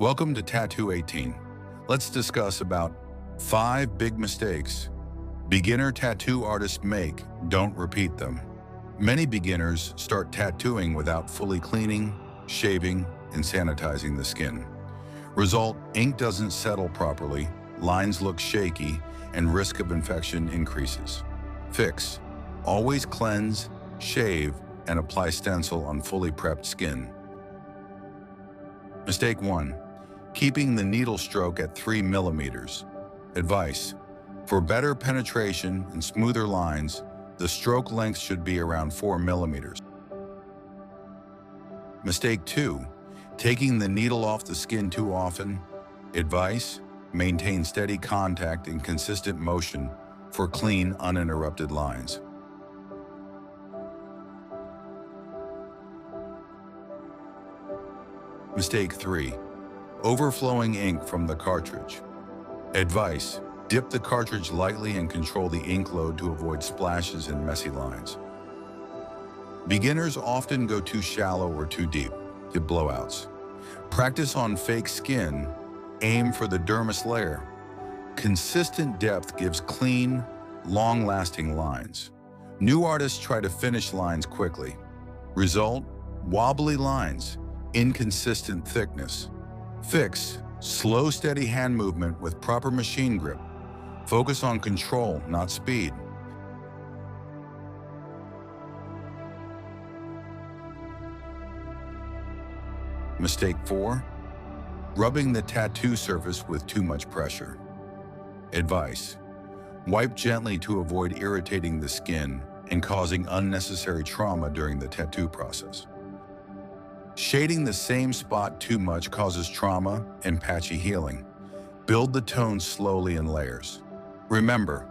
Welcome to Tattoo 18. Let's discuss about 5 big mistakes beginner tattoo artists make. Don't repeat them. Many beginners start tattooing without fully cleaning, shaving, and sanitizing the skin. Result, ink doesn't settle properly, lines look shaky, and risk of infection increases. Fix: always cleanse, shave, and apply stencil on fully prepped skin. Mistake 1. Keeping the needle stroke at 3 millimeters. Advice: for better penetration and smoother lines, the stroke length should be around 4 millimeters. Mistake 2. Taking the needle off the skin too often. Advice: maintain steady contact and consistent motion for clean, uninterrupted lines. Mistake 3. Overflowing ink from the cartridge. Advice: dip the cartridge lightly and control the ink load to avoid splashes and messy lines. Beginners often go too shallow or too deep, get blowouts. Practice on fake skin, aim for the dermis layer. Consistent depth gives clean, long-lasting lines. New artists try to finish lines quickly. Result: wobbly lines, inconsistent thickness. Fix: slow, steady hand movement with proper machine grip. Focus on control, not speed. Mistake 4. Rubbing the tattoo surface with too much pressure. Advice: wipe gently to avoid irritating the skin and causing unnecessary trauma during the tattoo process. Shading the same spot too much causes trauma and patchy healing. Build the tone slowly in layers. Remember,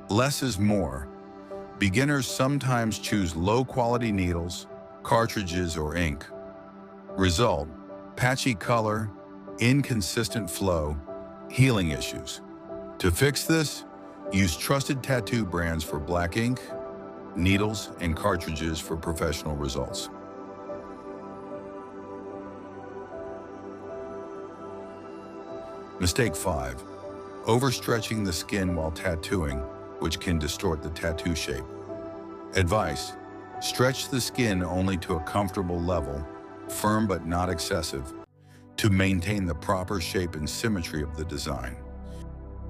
less is more. Beginners sometimes choose low-quality needles, cartridges, or ink. Result: patchy color, inconsistent flow, healing issues. To fix this, use trusted tattoo brands for black ink, needles, and cartridges for professional results. Mistake 5. Overstretching the skin while tattooing, which can distort the tattoo shape. Advice: stretch the skin only to a comfortable level, firm but not excessive, to maintain the proper shape and symmetry of the design.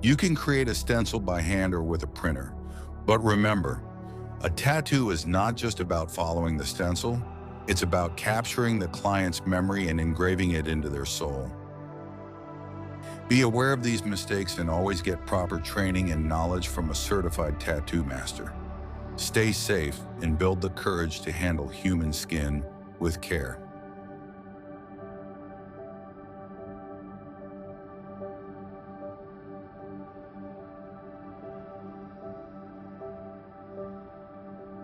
You can create a stencil by hand or with a printer, but remember, a tattoo is not just about following the stencil, it's about capturing the client's memory and engraving it into their soul. Be aware of these mistakes and always get proper training and knowledge from a certified tattoo master. Stay safe and build the courage to handle human skin with care.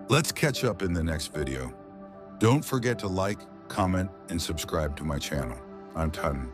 Let's catch up in the next video. Don't forget to like, comment, and subscribe to my channel. I'm Tan.